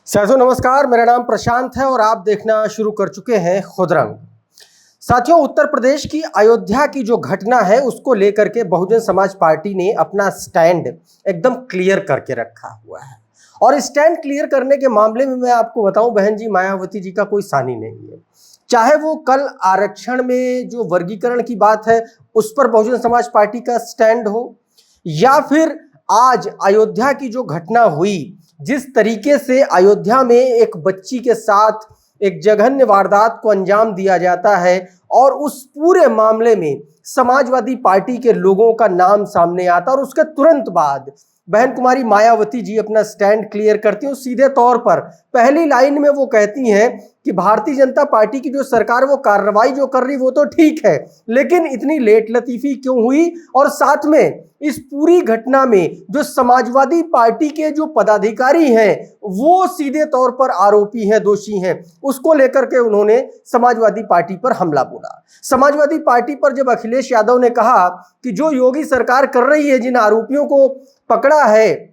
साथियों नमस्कार, मेरा नाम प्रशांत है और आप देखना शुरू कर चुके हैं खुदरंग। साथियों, उत्तर प्रदेश की अयोध्या की जो घटना है उसको लेकर के बहुजन समाज पार्टी ने अपना स्टैंड एकदम क्लियर करके रखा हुआ है। और स्टैंड क्लियर करने के मामले में मैं आपको बताऊं, बहन जी मायावती जी का कोई सानी नहीं है। चाहे वो कल आरक्षण में जो वर्गीकरण की बात है उस पर बहुजन समाज पार्टी का स्टैंड हो, या फिर आज अयोध्या की जो घटना हुई, जिस तरीके से अयोध्या में एक बच्ची के साथ एक जघन्य वारदात को अंजाम दिया जाता है और उस पूरे मामले में समाजवादी पार्टी के लोगों का नाम सामने आता और उसके तुरंत बाद बहन कुमारी मायावती जी अपना स्टैंड क्लियर करती हैं। सीधे तौर पर पहली लाइन में वो कहती हैं कि भारतीय जनता पार्टी की जो सरकार वो कार्रवाई जो कर रही वो तो ठीक है, लेकिन इतनी लेट लतीफी क्यों हुई, और साथ में इस पूरी घटना में जो समाजवादी पार्टी के जो पदाधिकारी हैं वो सीधे तौर पर आरोपी हैं, दोषी हैं। उसको लेकर के उन्होंने समाजवादी पार्टी पर हमला बोला। समाजवादी पार्टी पर जब अखिलेश यादव ने कहा कि जो योगी सरकार कर रही है, जिन आरोपियों को पकड़ा है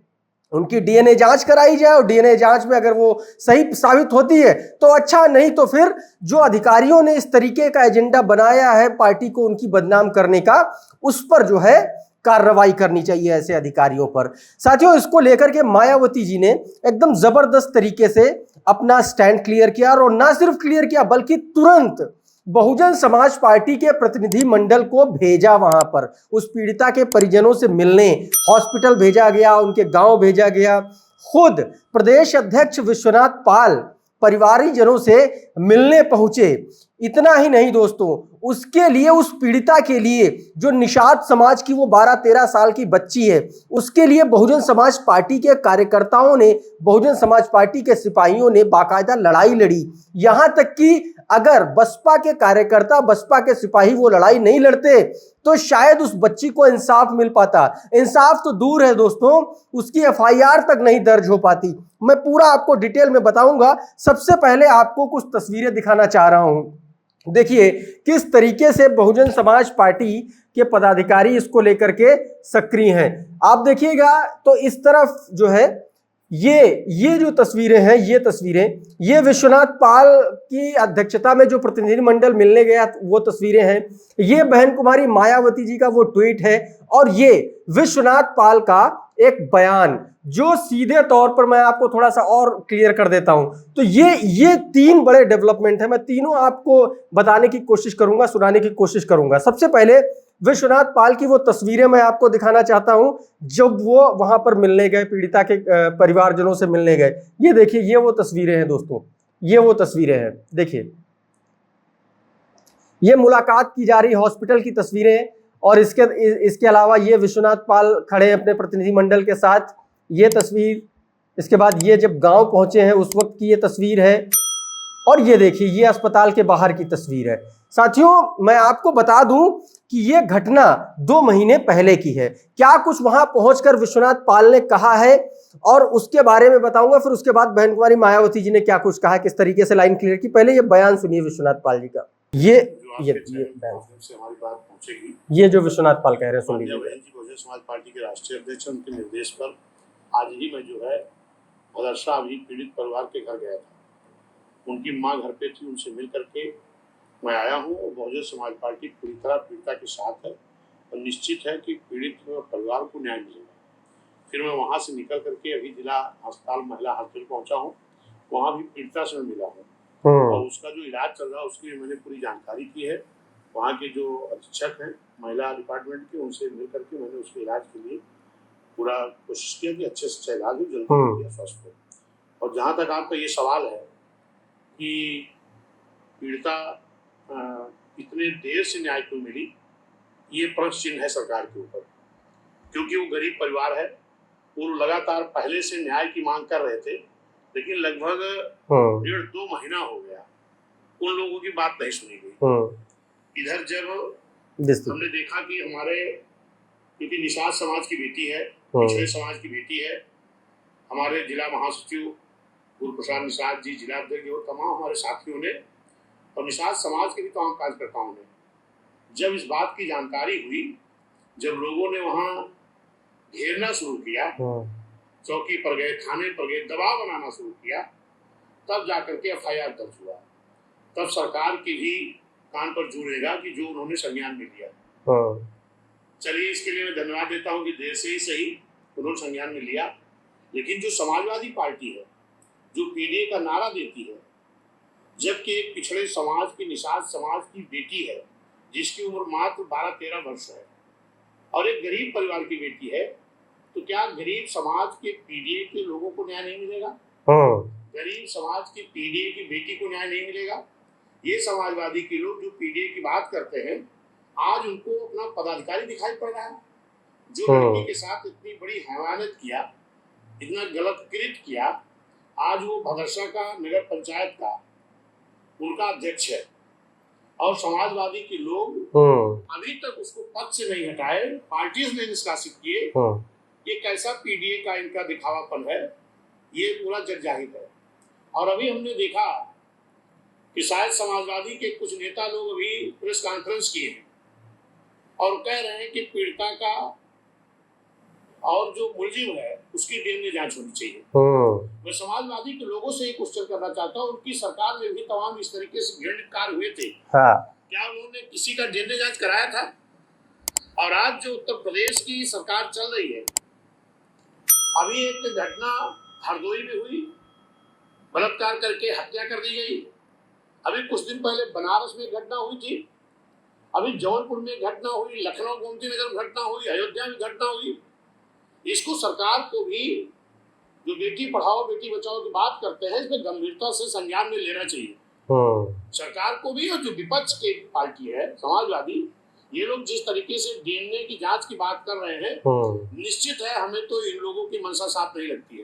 उनकी डीएनए जांच कराई जाए, और डीएनए जांच में अगर वो सही साबित होती है तो अच्छा, नहीं तो फिर जो अधिकारियों ने इस तरीके का एजेंडा बनाया है पार्टी को उनकी बदनाम करने का, उस पर जो है कार्रवाई करनी चाहिए ऐसे अधिकारियों पर। साथियों, इसको लेकर के मायावती जी ने एकदम जबरदस्त तरीके से अपना स्टैंड क्लियर किया, और ना सिर्फ क्लियर किया बल्कि तुरंत बहुजन समाज पार्टी के प्रतिनिधि मंडल को भेजा वहां पर, उस पीड़िता के परिजनों से मिलने हॉस्पिटल भेजा गया, उनके गांव भेजा गया। खुद प्रदेश अध्यक्ष विश्वनाथ पाल परिवारजनों से मिलने पहुंचे। इतना ही नहीं दोस्तों, उसके लिए, उस पीड़िता के लिए जो निषाद समाज की वो 12-13 साल की बच्ची है, उसके लिए बहुजन समाज पार्टी के कार्यकर्ताओं ने, बहुजन समाज पार्टी के सिपाहियों ने बाकायदा लड़ाई लड़ी। यहां तक कि अगर बसपा के कार्यकर्ता, बसपा के सिपाही वो लड़ाई नहीं लड़ते तो शायद उस बच्ची को इंसाफ मिल पाता। इंसाफ तो दूर है दोस्तों, उसकी एफआईआर तक नहीं दर्ज हो पाती। मैं पूरा आपको डिटेल में बताऊंगा। सबसे पहले आपको कुछ तस्वीरें दिखाना चाह रहा हूं। देखिए किस तरीके से बहुजन समाज पार्टी के पदाधिकारी इसको लेकर के सक्रिय हैं। आप देखिएगा तो इस तरफ जो है ये जो तस्वीरें हैं, ये तस्वीरें, ये विश्वनाथ पाल की अध्यक्षता में जो प्रतिनिधिमंडल मिलने गया वो तस्वीरें हैं। ये बहन कुमारी मायावती जी का वो ट्वीट है, और ये विश्वनाथ पाल का एक बयान जो सीधे तौर पर मैं आपको थोड़ा सा और क्लियर कर देता हूं। तो ये तीन बड़े डेवलपमेंट है, मैं तीनों आपको बताने की कोशिश करूंगा, सुनाने की कोशिश करूंगा। सबसे पहले विश्वनाथ पाल की वो तस्वीरें मैं आपको दिखाना चाहता हूं जब वो वहां पर मिलने गए, पीड़िता के परिवारजनों से मिलने गए। ये देखिए, ये वो तस्वीरें हैं दोस्तों, ये वो तस्वीरें हैं। देखिए ये मुलाकात की जा रही हॉस्पिटल की तस्वीरें, और इसके अलावा ये विश्वनाथ पाल खड़े अपने प्रतिनिधिमंडल के साथ, ये तस्वीर। इसके बाद ये जब गांव पहुंचे हैं उस वक्त की ये तस्वीर है, और ये देखिए ये अस्पताल के बाहर की तस्वीर है। साथियों, मैं आपको बता दूं कि ये घटना 2 महीने पहले की है। क्या कुछ वहां पहुंचकर विश्वनाथ पाल ने कहा है और उसके बारे में बताऊंगा। फिर उसके बाद बहन कुमारी मायावती जी ने क्या कुछ कहा, किस तरीके से लाइन क्लियर की। पहले ये बयान सुनिए विश्वनाथ पाल जी का। ये हमारी बात पहुंचेगी, ये जो विश्वनाथ पाल कह रहे हैं सुन लीजिए। बहुजन समाज पार्टी के राष्ट्रीय अध्यक्ष, उनके निर्देश पर आज ही मैं जो है मदरसा अभी पीड़ित परिवार के घर गया था। उनकी मां घर पे थी, उनसे मिल करके मैं आया हूँ। और बहुजन समाज पार्टी पूरी तरह पीड़िता के साथ है और निश्चित है कि पीड़ित परिवार को न्याय मिलेगा। फिर मैं वहाँ से निकल करके अभी जिला अस्पताल, महिला हॉस्पिटल पहुँचा हूँ। वहाँ भी पीड़िता से मैं मिला हूँ और उसका जो इलाज चल रहा है उसकी मैंने पूरी जानकारी की है। वहाँ के जो अधीक्षक हैं महिला डिपार्टमेंट के, उनसे मिल करके मैंने उसके इलाज के लिए पूरा कोशिश किया कि अच्छे से अच्छा इलाज हो, जल्दी स्वस्थ हो। और जहाँ तक आपका ये सवाल है कि पीड़िता इतने देर से न्याय क्यों मिली, ये प्रश्न चिन्ह है सरकार के ऊपर, क्योंकि वो गरीब परिवार है। वो लगातार पहले से न्याय की मांग कर रहे थे, लेकिन लगभग 1.5-2 महीना हो गया उन लोगों की बात नहीं सुनी गई। इधर जब हमने देखा कि हमारे, क्योंकि निषाद समाज की बेटी है, पिछड़े समाज की बेटी है, हमारे जिला महासचिव गुरुप्रसाद निषाद जी, जिला अध्यक्ष और तमाम हमारे साथियों ने और निषाद समाज के भी तमाम कार्यकर्ताओं ने जब इस बात की जानकारी हुई, जब लोगों ने वहाँ घेर घेरना शुरू किया, चौकी पर गए, थाने पर गए, दबाव बनाना शुरू किया, तब जाकर के एफआईआर दर्ज हुआ। तब सरकार की भी कान पर जुड़ेगा कि जो उन्होंने संज्ञान में लिया। चलिए, इसके लिए मैं धन्यवाद देता हूं कि देर से ही सही उन्होंने संज्ञान में लिया। लेकिन जो समाजवादी पार्टी है, जो पीडीए का नारा देती है, जबकि एक पिछड़े समाज की, निषाद समाज की बेटी है जिसकी उम्र मात्र 12-13 वर्ष है और एक गरीब परिवार की बेटी है, तो क्या गरीब समाज के पीडीए के लोगों को न्याय नहीं मिलेगा? गरीब समाज की पीडीए की बेटी को न्याय नहीं मिलेगा? ये समाजवादी के लोग जो पीडीए की बात करते हैं, आज उनको अपना पदाधिकारी दिखाई पड़ रहा है। जो लड़की के साथ इतनी बड़ी हैवानियत किया, इतना गलत कृत्य किया, आज वो भदरसा का नगर पंचायत का उनका अध्यक्ष है और समाजवादी के लोग अभी तक उसको पद से नहीं हटाए, पार्टीज ने निष्कासित किए। ये कैसा पीडीए का इनका दिखावापन है, ये पूरा जगजाहिर है। और अभी हमने देखा कि शायद समाजवादी के कुछ नेता लोग अभी प्रेस कॉन्फ्रेंस किए हैं और कह रहे हैं कि पीड़िता का और जो मुलजिम है उसकी डीएनए जांच होनी चाहिए। मैं समाजवादी के लोगों से एक क्वेश्चन करना चाहता हूँ, उनकी सरकार में भी तमाम इस तरीके से घृणित कार्य हुए थे, क्या उन्होंने किसी का डीएनए जांच कराया था? और आज जो उत्तर प्रदेश की सरकार चल रही है, अभी एक घटना हरदोई में हुई, बलात्कार करके हत्या कर दी गई। अभी कुछ दिन पहले बनारस में घटना हुई थी, अभी जौनपुर में घटना हुई, लखनऊ गोमती नगर में घटना हुई, अयोध्या में घटना हुई। इसको सरकार को भी, जो बेटी पढ़ाओ बेटी बचाओ की बात करते हैं, इसमें गंभीरता से संज्ञान में लेना चाहिए। सरकार को भी, और जो विपक्ष की पार्टी है समाजवादी, ये लोग जिस तरीके से डीएनए की जांच की बात कर रहे हैं, निश्चित है हमें तो इन लोगों की मंशा साफ नहीं लगती है।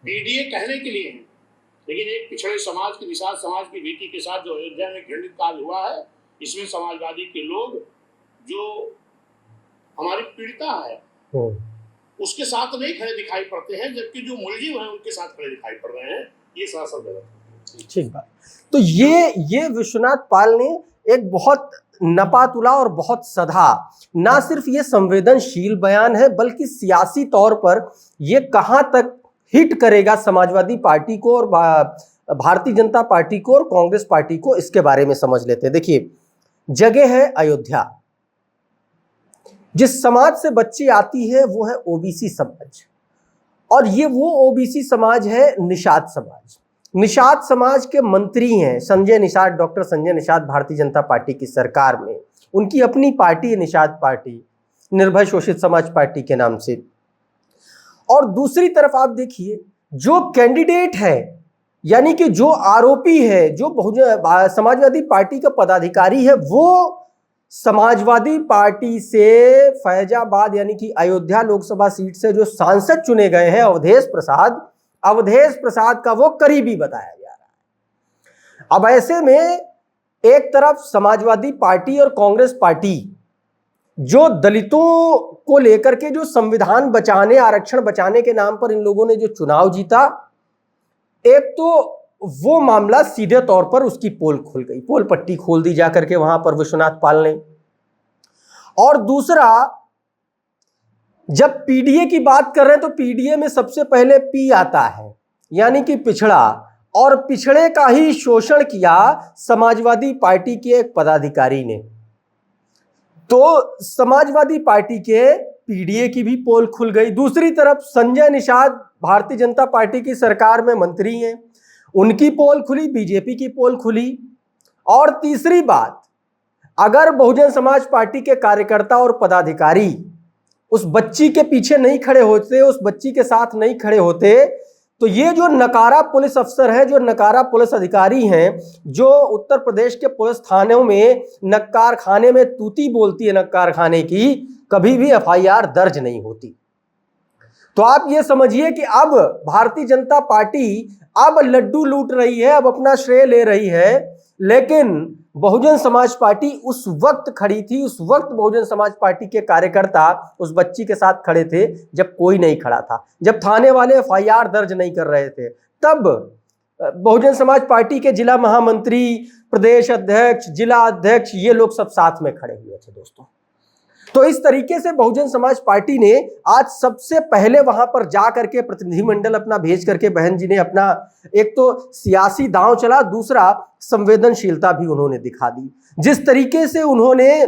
पीडीए कहने के लिए है, लेकिन एक पिछड़े समाज की, निषाद समाज की बेटी के साथ जो अयोध्या में घृणित कार्य हुआ है, इसमें समाजवादी के लोग, जो हमारी पीड़िता है, उसके साथ नहीं खड़े दिखाई पड़ते हैं, जबकि जो मुलजिम है उनके साथ खड़े दिखाई पड़ रहे हैं। ये सरासर गलत है। ठीक बात। तो ये विश्वनाथ पाल ने एक बहुत नपातुला और बहुत सधा, ना सिर्फ ये संवेदनशील बयान है, बल्कि सियासी तौर पर ये कहां तक हिट करेगा समाजवादी पार्टी को और भारतीय जनता पार्टी को और कांग्रेस पार्टी को, इसके बारे में समझ लेते हैं। देखिए, जगह है अयोध्या, जिस समाज से बच्ची आती है वो है ओबीसी समाज, और ये वो ओबीसी समाज है निषाद समाज। निषाद समाज के मंत्री हैं संजय निषाद, डॉक्टर संजय निषाद, भारतीय जनता पार्टी की सरकार में। उनकी अपनी पार्टी है निषाद पार्टी, निर्भय शोषित समाज पार्टी के नाम से। और दूसरी तरफ आप देखिए, जो कैंडिडेट है, यानी कि जो आरोपी है, जो समाजवादी पार्टी का पदाधिकारी है, वो समाजवादी पार्टी से फैजाबाद यानी कि अयोध्या लोकसभा सीट से जो सांसद चुने गए हैं अवधेश प्रसाद का वो करीबी बताया जा रहा है। अब ऐसे में एक तरफ समाजवादी पार्टी और कांग्रेस पार्टी, जो दलितों को लेकर के जो संविधान बचाने, आरक्षण बचाने के नाम पर इन लोगों ने जो चुनाव जीता, एक तो वो मामला सीधे तौर पर उसकी पोल खुल गई, पोल पट्टी खोल दी जाकर के वहां पर विश्वनाथ पाल ने। और दूसरा, जब पीडीए की बात कर रहे हैं तो पीडीए में सबसे पहले पी आता है, यानी कि पिछड़ा, और पिछड़े का ही शोषण किया समाजवादी पार्टी के एक पदाधिकारी ने। तो समाजवादी पार्टी के पीडीए की भी पोल खुल गई। दूसरी तरफ संजय निषाद भारतीय जनता पार्टी की सरकार में मंत्री हैं, उनकी पोल खुली, बीजेपी की पोल खुली। और तीसरी बात, अगर बहुजन समाज पार्टी के कार्यकर्ता और पदाधिकारी उस बच्ची के पीछे नहीं खड़े होते, उस बच्ची के साथ नहीं खड़े होते, तो ये जो नकारा पुलिस अफसर है, जो नकारा पुलिस अधिकारी हैं, जो उत्तर प्रदेश के पुलिस थानों में नक्कार खाने में तूती बोलती है, नक्कार खाने की, कभी भी एफआईआर दर्ज नहीं होती। तो आप ये समझिए कि अब भारतीय जनता पार्टी अब लड्डू लूट रही है, अब अपना श्रेय ले रही है, लेकिन बहुजन समाज पार्टी उस वक्त खड़ी थी, उस वक्त बहुजन समाज पार्टी के कार्यकर्ता उस बच्ची के साथ खड़े थे जब कोई नहीं खड़ा था, जब थाने वाले एफआईआर दर्ज नहीं कर रहे थे। तब बहुजन समाज पार्टी के जिला महामंत्री, प्रदेश अध्यक्ष, जिला अध्यक्ष, ये लोग सब साथ में खड़े हुए थे दोस्तों। तो इस तरीके से बहुजन समाज पार्टी ने आज सबसे पहले वहां पर जा करके प्रतिनिधिमंडल अपना भेज करके बहन जी ने अपना एक तो सियासी दांव चला, दूसरा संवेदनशीलता भी उन्होंने दिखा दी। जिस तरीके से उन्होंने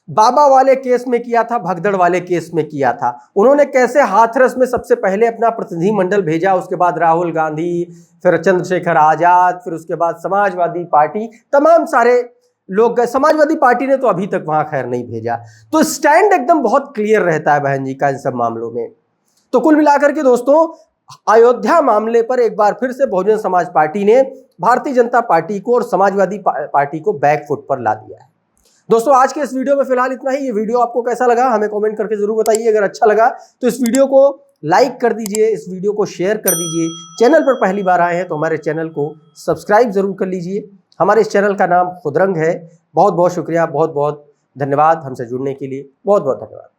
बाबा वाले केस में किया था, भगदड़ वाले केस में किया था, उन्होंने कैसे हाथरस में सबसे पहले अपना प्रतिनिधिमंडल भेजा, उसके बाद राहुल गांधी, फिर चंद्रशेखर आजाद, फिर उसके बाद समाजवादी पार्टी, तमाम सारे लोग गए। समाजवादी पार्टी ने तो अभी तक वहां खैर नहीं भेजा। तो स्टैंड एकदम बहुत क्लियर रहता है बहन जी का इन सब मामलों में। तो कुल मिलाकर के दोस्तों, अयोध्या मामले पर एक बार फिर से बहुजन समाज पार्टी ने भारतीय जनता पार्टी को और समाजवादी पार्टी को बैकफुट पर ला दिया है। दोस्तों आज के इस वीडियो में फिलहाल इतना ही। ये वीडियो आपको कैसा लगा हमें कमेंट करके जरूर बताइए। अगर अच्छा लगा तो इस वीडियो को लाइक कर दीजिए, इस वीडियो को शेयर कर दीजिए। चैनल पर पहली बार आए हैं तो हमारे चैनल को सब्सक्राइब जरूर कर लीजिए। हमारे इस चैनल का नाम खुदरंग है। बहुत बहुत शुक्रिया, बहुत बहुत धन्यवाद हमसे जुड़ने के लिए। बहुत बहुत धन्यवाद।